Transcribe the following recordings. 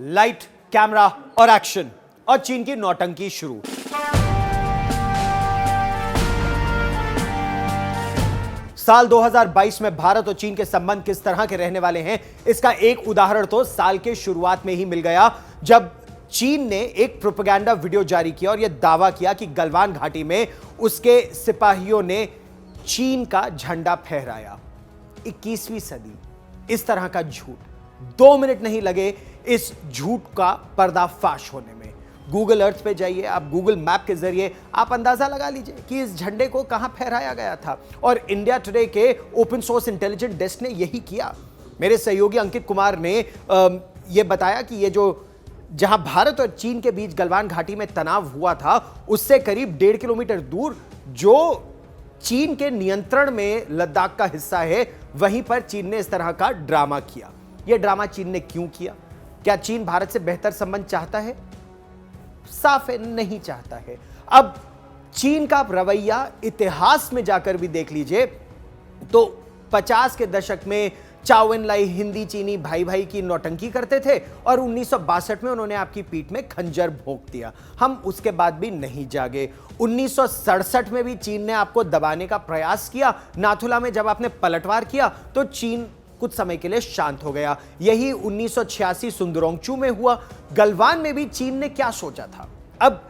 Light, camera और action, और चीन की नौटंकी शुरू। साल 2022 में भारत और चीन के संबंध किस तरह के रहने वाले हैं, इसका एक उदाहरण तो साल के शुरुआत में ही मिल गया, जब चीन ने एक प्रोपेगेंडा वीडियो जारी किया और यह दावा किया कि गलवान घाटी में उसके सिपाहियों ने चीन का झंडा फहराया। 21वीं सदी, इस तरह का झूठ, 2 मिनट नहीं लगे इस झूठ का पर्दाफाश होने में। गूगल अर्थ पे जाइए, आप गूगल मैप के जरिए आप अंदाजा लगा लीजिए कि इस झंडे को कहां फहराया गया था, और इंडिया टुडे के ओपन सोर्स इंटेलिजेंस डेस्क ने यही किया। मेरे सहयोगी अंकित कुमार ने यह बताया कि ये जो जहां भारत और चीन के बीच गलवान घाटी में तनाव हुआ था, उससे करीब 1.5 किलोमीटर दूर जो चीन के नियंत्रण में लद्दाख का हिस्सा है, वहीं पर चीन ने इस तरह का ड्रामा किया। यह ड्रामा चीन ने क्यों किया? क्या चीन भारत से बेहतर संबंध चाहता है? साफ है, नहीं चाहता है। अब चीन का रवैया इतिहास में जाकर भी देख लीजिए तो 50 के दशक में चाओ एन लाई हिंदी चीनी भाई भाई की नौटंकी करते थे, और 1962 में उन्होंने आपकी पीठ में खंजर भोंक दिया। हम उसके बाद भी नहीं जागे। 1967 में भी चीन ने आपको दबाने का प्रयास किया। नाथुला में जब आपने पलटवार किया तो चीन कुछ समय के लिए शांत हो गया। यही 1986 सुंदरोंगचू में हुआ। गलवान में भी चीन ने क्या सोचा था? अब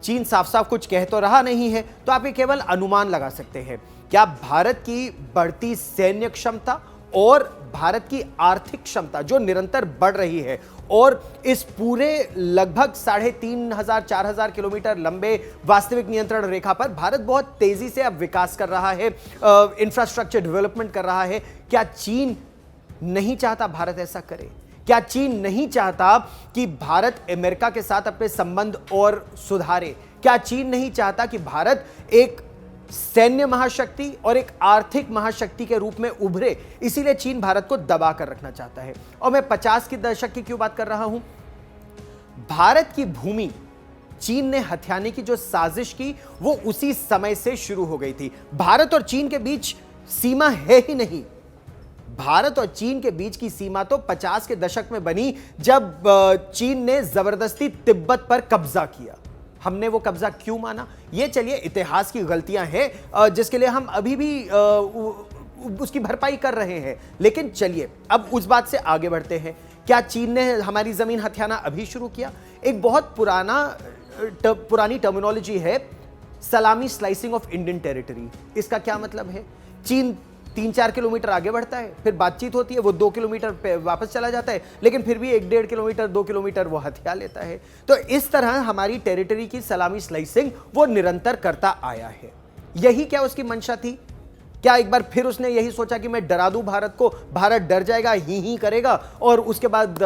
चीन साफ साफ कुछ कह तो रहा नहीं है, तो आप ये केवल अनुमान लगा सकते हैं। क्या भारत की बढ़ती सैन्य क्षमता और भारत की आर्थिक क्षमता जो निरंतर बढ़ रही है, और इस पूरे लगभग 3,500-4,000 किलोमीटर लंबे वास्तविक नियंत्रण रेखा पर भारत बहुत तेजी से अब विकास कर रहा है, इंफ्रास्ट्रक्चर डेवलपमेंट कर रहा है, क्या चीन नहीं चाहता भारत ऐसा करे? क्या चीन नहीं चाहता कि भारत अमेरिका के साथ अपने संबंध और सुधारे? क्या चीन नहीं चाहता कि भारत एक सैन्य महाशक्ति और एक आर्थिक महाशक्ति के रूप में उभरे? इसीलिए चीन भारत को दबा कर रखना चाहता है। और मैं 50 के दशक की क्यों बात कर रहा हूं? भारत की भूमि चीन ने हथियाने की जो साजिश की, वो उसी समय से शुरू हो गई थी। भारत और चीन के बीच सीमा है ही नहीं। भारत और चीन के बीच की सीमा तो 50 के दशक में बनी, जब चीन ने जबरदस्ती तिब्बत पर कब्जा किया। हमने वो कब्जा क्यों माना? ये चलिए इतिहास की गलतियां हैं जिसके लिए हम अभी भी उसकी भरपाई कर रहे हैं, लेकिन चलिए अब उस बात से आगे बढ़ते हैं। क्या चीन ने हमारी जमीन हथियाना अभी शुरू किया? एक बहुत पुरानी टर्मिनोलॉजी है, सलामी स्लाइसिंग ऑफ इंडियन टेरिटरी। इसका क्या मतलब है? चीन 3-4 किलोमीटर आगे बढ़ता है, फिर बातचीत होती है, वो 2 किलोमीटर पे वापस चला जाता है, लेकिन फिर भी 1-1.5 किलोमीटर 2 किलोमीटर वो हथिया लेता है। तो इस तरह हमारी टेरिटरी की सलामी स्लाइसिंग वो निरंतर करता आया है। यही क्या उसकी मंशा थी? क्या एक बार फिर उसने यही सोचा कि मैं डरा दूं भारत को, भारत डर जाएगा, ही करेगा, और उसके बाद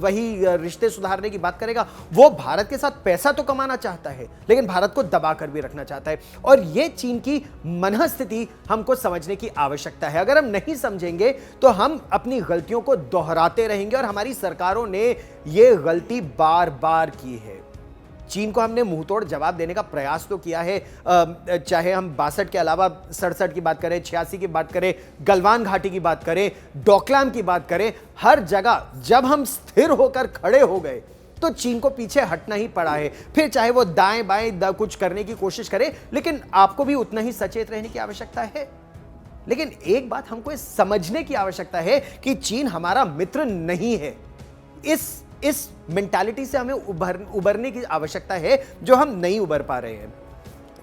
वही रिश्ते सुधारने की बात करेगा? वो भारत के साथ पैसा तो कमाना चाहता है, लेकिन भारत को दबा कर भी रखना चाहता है। और ये चीन की मनःस्थिति हमको समझने की आवश्यकता है। अगर हम नहीं समझेंगे तो हम अपनी गलतियों को दोहराते रहेंगे, और हमारी सरकारों ने ये गलती बार बार की है। चीन को हमने मुंहतोड़ जवाब देने का प्रयास तो किया है, चाहे हम 62 के अलावा 67 की बात करें, 86 की बात करें, गलवान घाटी की बात करें, डोकलाम की बात करें, हर जगह जब हम स्थिर होकर खड़े हो गए तो चीन को पीछे हटना ही पड़ा है। फिर चाहे वो दाएं बाएं कुछ करने की कोशिश करे, लेकिन आपको भी उतना ही सचेत रहने की आवश्यकता है। लेकिन एक बात हमको इस समझने की आवश्यकता है कि चीन हमारा मित्र नहीं है। इस मेंटालिटी से हमें उबरने की आवश्यकता है, जो हम नहीं उबर पा रहे हैं।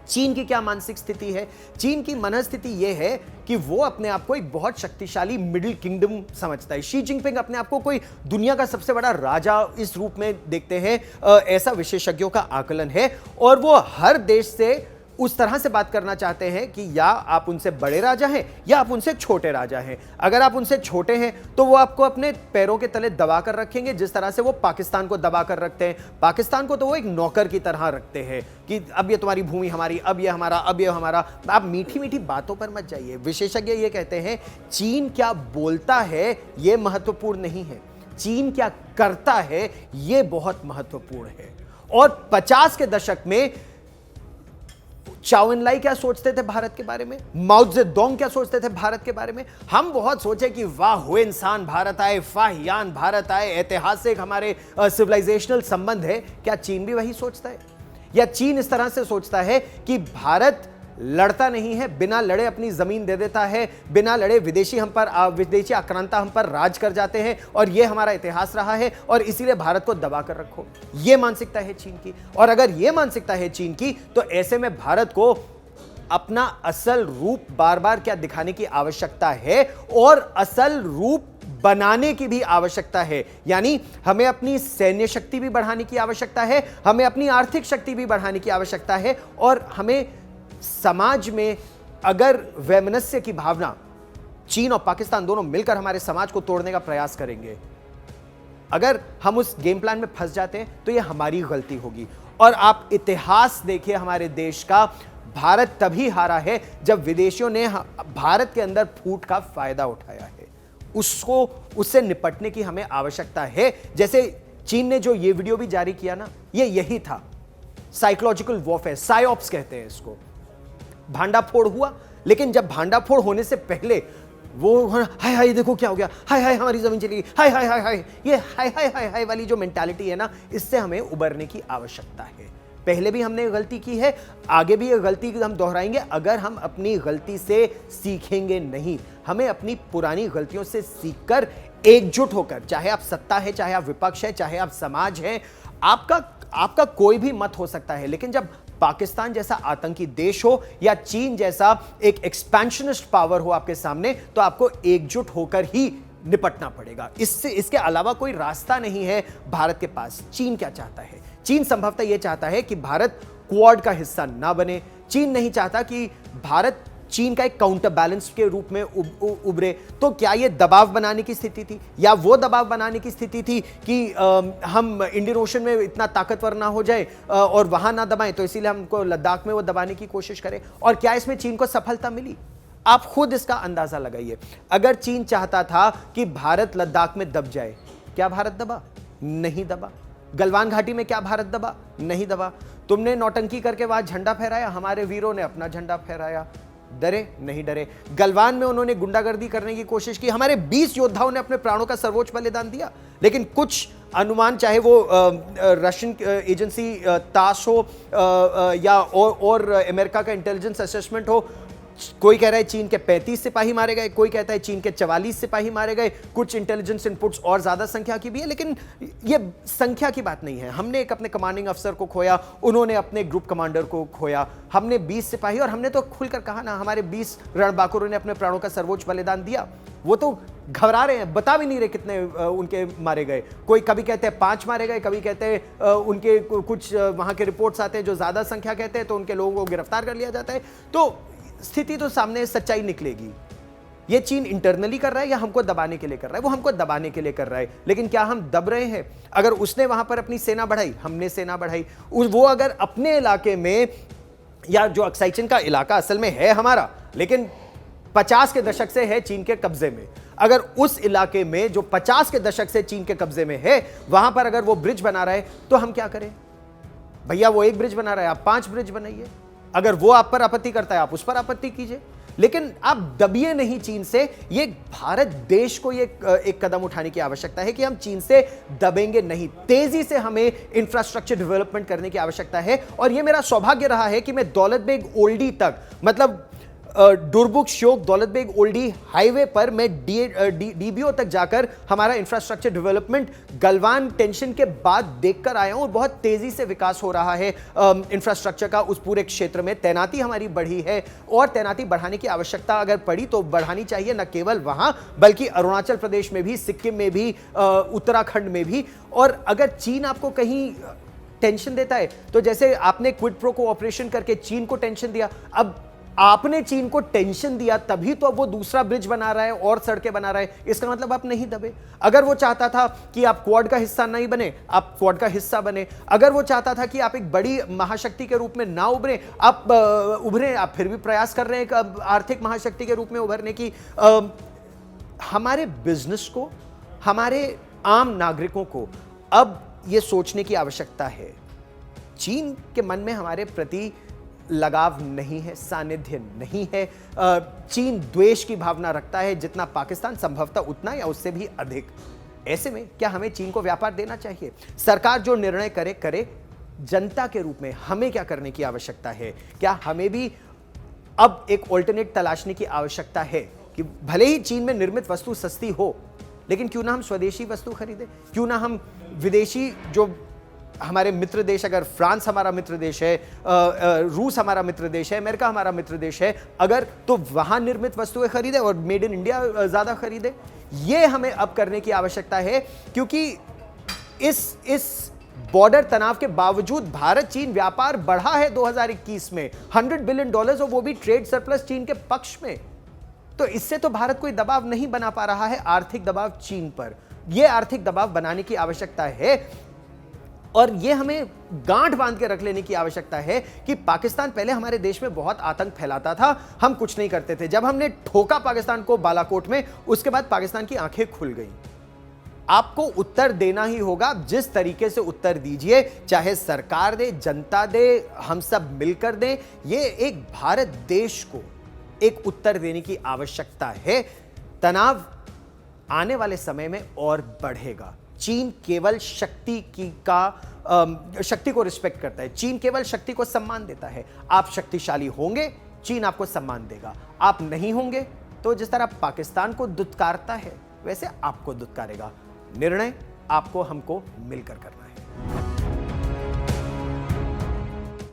चीन की क्या मानसिक स्थिति है? चीन की मनःस्थिति यह है कि वो अपने आप को एक बहुत शक्तिशाली मिडिल किंगडम समझता है। शी जिनपिंग अपने आप को कोई दुनिया का सबसे बड़ा राजा इस रूप में देखते हैं, ऐसा विशेषज्ञों का आकलन है। और वो हर देश से उस तरह से बात करना चाहते हैं कि या आप उनसे बड़े राजा हैं या आप उनसे छोटे राजा हैं। अगर आप उनसे छोटे हैं तो वो आपको अपने पैरों के तले दबा कर रखेंगे, जिस तरह से वो पाकिस्तान को दबा कर रखते हैं। पाकिस्तान को तो वो एक नौकर की तरह रखते हैं कि अब ये तुम्हारी भूमि हमारी, अब ये हमारा, अब ये हमारा। आप मीठी मीठी बातों पर मत जाइए। विशेषज्ञ ये कहते हैं चीन क्या बोलता है ये महत्वपूर्ण नहीं है, चीन क्या करता है ये बहुत महत्वपूर्ण है। और 50 के दशक में चाओ एन लाई क्या सोचते थे भारत के बारे में, माओ जेडोंग क्या सोचते थे भारत के बारे में। हम बहुत सोचे कि वाह हुए इंसान भारत आए, फाहियान भारत आए, ऐतिहासिक हमारे सिविलाइजेशनल संबंध है। क्या चीन भी वही सोचता है, या चीन इस तरह से सोचता है कि भारत लड़ता नहीं है, बिना लड़े अपनी जमीन दे देता है, बिना लड़े विदेशी आक्रांता हम पर राज कर जाते हैं, और यह हमारा इतिहास रहा है और इसीलिए भारत को दबा कर रखो। यह मानसिकता है चीन की। और अगर यह मानसिकता है चीन की, तो ऐसे में भारत को अपना असल रूप बार बार क्या दिखाने की आवश्यकता है, और असल रूप बनाने की भी आवश्यकता है। यानी हमें अपनी सैन्य शक्ति भी बढ़ाने की आवश्यकता है, हमें अपनी आर्थिक शक्ति भी बढ़ाने की आवश्यकता है, और हमें समाज में अगर वैमनस्य की भावना, चीन और पाकिस्तान दोनों मिलकर हमारे समाज को तोड़ने का प्रयास करेंगे, अगर हम उस गेम प्लान में फंस जाते हैं तो यह हमारी गलती होगी। और आप इतिहास देखिए हमारे देश का, भारत तभी हारा है जब विदेशियों ने भारत के अंदर फूट का फायदा उठाया है। उससे निपटने की हमें आवश्यकता है। जैसे चीन ने जो ये वीडियो भी जारी किया ना, ये यही था, साइकोलॉजिकल वॉरफेयर, साइऑप्स कहते हैं इसको। भांडाफोड़ हुआ, लेकिन जब भांडाफोड़ होने से पहले वो हाय हाय देखो क्या हो गया, हाय हाय हमारी जमीन चली गई, हाय हाय हाय हाय, ये हाय हाय हाय हाय वाली जो मेंटालिटी है ना, इससे हमें उबरने की आवश्यकता है। पहले भी हमने गलती की है, आगे भी ये गलती हम दोहराएंगे अगर हम अपनी गलती से सीखेंगे नहीं। हमें अपनी पुरानी गलतियों से सीखकर एकजुट होकर, चाहे आप सत्ता है, चाहे आप विपक्ष है, चाहे आप समाज है, आपका कोई भी मत हो सकता है, लेकिन जब पाकिस्तान जैसा आतंकी देश हो या चीन जैसा एक एक्सपेंशनिस्ट पावर हो आपके सामने, तो आपको एकजुट होकर ही निपटना पड़ेगा। इसके अलावा कोई रास्ता नहीं है भारत के पास। चीन क्या चाहता है? चीन संभवतः यह चाहता है कि भारत क्वाड का हिस्सा ना बने। चीन नहीं चाहता कि भारत चीन का एक काउंटर बैलेंस के रूप में उभरे। तो क्या यह दबाव बनाने की स्थिति थी, या वो दबाव बनाने की स्थिति थी कि हम इंडियन ओशन में इतना ताकतवर ना हो जाए और वहां ना दबाएं, तो इसीलिए हमको लद्दाख में वो दबाने की कोशिश करें? और क्या इसमें चीन को सफलता मिली? आप खुद इसका अंदाजा लगाइए। अगर चीन चाहता था कि भारत लद्दाख में दब जाए, क्या भारत दबा? नहीं दबा। गलवान घाटी में क्या भारत दबा? नहीं दबा। तुमने नौटंकी करके वहां झंडा फहराया, हमारे वीरों ने अपना झंडा फहराया। डरे? नहीं डरे। गलवान में उन्होंने गुंडागर्दी करने की कोशिश की, हमारे 20 योद्धाओं ने अपने प्राणों का सर्वोच्च बलिदान दिया। लेकिन कुछ अनुमान, चाहे वो रशियन एजेंसी तास हो या और अमेरिका का इंटेलिजेंस असेसमेंट हो, कोई कह रहा है चीन के 35 सिपाही मारे गए, कोई कहता है चीन के 44 सिपाही मारे गए, कुछ इंटेलिजेंस इनपुट्स और ज्यादा संख्या की भी है, लेकिन ये संख्या की बात नहीं है। हमने एक अपने कमांडिंग अफसर को खोया, उन्होंने अपने ग्रुप कमांडर को खोया, हमने 20 सिपाही, और हमने तो खुलकर कहा ना, हमारे 20 रणबांकुरों ने अपने प्राणों का सर्वोच्च बलिदान दिया। वो तो घबरा रहे हैं, बता भी नहीं रहे कितने उनके मारे गए। कोई कभी कहते हैं 5 मारे गए, कभी कहते हैं उनके कुछ वहां के रिपोर्ट्स आते हैं जो ज्यादा संख्या कहते हैं, तो उनके लोगों को गिरफ्तार कर लिया जाता है। तो स्थिति तो सामने सच्चाई निकलेगी। ये चीन इंटरनली कर रहा है या हमको दबाने के लिए कर रहा है? वो हमको दबाने के लिए कर रहा है, लेकिन क्या हम दब रहे हैं? अगर उसने वहां पर अपनी सेना बढ़ाई, हमने सेना बढ़ाई, वो अगर अपने इलाके में, या जो अक्साई का इलाका असल में है हमारा, लेकिन 50 के दशक से है चीन के कब्जे में, अगर उस इलाके में जो 50 के दशक से चीन के कब्जे में है, वहां पर अगर वो ब्रिज बना रहा है, तो हम क्या करें? भैया वो एक ब्रिज बना रहा है, आप 5 ब्रिज बनाइए। अगर वो आप पर आपत्ति करता है, आप उस पर आपत्ति कीजिए, लेकिन आप दबिए नहीं चीन से। ये भारत देश को ये एक कदम उठाने की आवश्यकता है कि हम चीन से दबेंगे नहीं। तेजी से हमें इंफ्रास्ट्रक्चर डेवलपमेंट करने की आवश्यकता है। और ये मेरा सौभाग्य रहा है कि मैं दौलत बेग ओल्डी तक, मतलब डुरबुक श्योक दौलत बेग ओल्डी हाईवे पर मैं डीबीओ तक जाकर हमारा इंफ्रास्ट्रक्चर डेवलपमेंट गलवान टेंशन के बाद देखकर आया हूं, और बहुत तेजी से विकास हो रहा है इंफ्रास्ट्रक्चर का उस पूरे क्षेत्र में। तैनाती हमारी बढ़ी है, और तैनाती बढ़ाने की आवश्यकता अगर पड़ी तो बढ़ानी चाहिए, न केवल वहां बल्कि अरुणाचल प्रदेश में भी, सिक्किम में भी, उत्तराखंड में भी। और अगर चीन आपको कहीं टेंशन देता है, तो जैसे आपने क्विड प्रो को ऑपरेशन करके चीन को टेंशन दिया, अब आपने चीन को टेंशन दिया तभी तो अब वो दूसरा ब्रिज बना रहा है और सड़कें बना रहा है। इसका मतलब आप नहीं दबे। अगर वो चाहता था कि आप क्वाड का हिस्सा नहीं बने, आप क्वाड का हिस्सा बने। अगर वो चाहता था कि आप एक बड़ी महाशक्ति के रूप में ना उभरे, आप उभरे, आप फिर भी प्रयास कर रहे हैं आर्थिक महाशक्ति के रूप में उभरने की। हमारे बिजनेस को, हमारे आम नागरिकों को अब यह सोचने की आवश्यकता है, चीन के मन में हमारे प्रति लगाव नहीं है, सानिध्य नहीं है। चीन द्वेष की भावना रखता है जितना पाकिस्तान, संभवतः उतना या उससे भी अधिक। ऐसे में क्या हमें चीन को व्यापार देना चाहिए? सरकार जो निर्णय करे करे। जनता के रूप में हमें क्या करने की आवश्यकता है? क्या हमें भी अब एक ऑल्टरनेट तलाशने की आवश्यकता है कि भले ही चीन में निर्मित वस्तु सस्ती हो, लेकिन क्यों ना हम स्वदेशी वस्तु खरीदें? क्यों ना हम विदेशी, जो हमारे मित्र देश, अगर फ्रांस हमारा मित्र देश है, रूस हमारा मित्र देश है, अमेरिका हमारा मित्र देश है, अगर तो वहां निर्मित वस्तुएं खरीदें और मेड इन इंडिया ज्यादा खरीदें। यह हमें अब करने की आवश्यकता है, क्योंकि इस बॉर्डर तनाव के बावजूद भारत चीन व्यापार बढ़ा है 2021 में $100 बिलियन, और वो भी ट्रेड सरप्लस चीन के पक्ष में। तो इससे तो भारत कोई दबाव नहीं बना पा रहा है, आर्थिक दबाव चीन पर। यह आर्थिक दबाव बनाने की आवश्यकता है, और यह हमें गांठ बांध के रख लेने की आवश्यकता है कि पाकिस्तान पहले हमारे देश में बहुत आतंक फैलाता था, हम कुछ नहीं करते थे। जब हमने ठोका पाकिस्तान को बालाकोट में, उसके बाद पाकिस्तान की आंखें खुल गई। आपको उत्तर देना ही होगा, जिस तरीके से उत्तर दीजिए, चाहे सरकार दे, जनता दे, हम सब मिलकर दें, यह एक भारत देश को एक उत्तर देने की आवश्यकता है। तनाव आने वाले समय में और बढ़ेगा। चीन केवल शक्ति को रिस्पेक्ट करता है, चीन केवल शक्ति को सम्मान देता है। आप शक्तिशाली होंगे, चीन आपको सम्मान देगा। आप नहीं होंगे तो जिस तरह पाकिस्तान को दुत्कारता है, वैसे आपको दुत्कारेगा। निर्णय आपको हमको मिलकर करना है।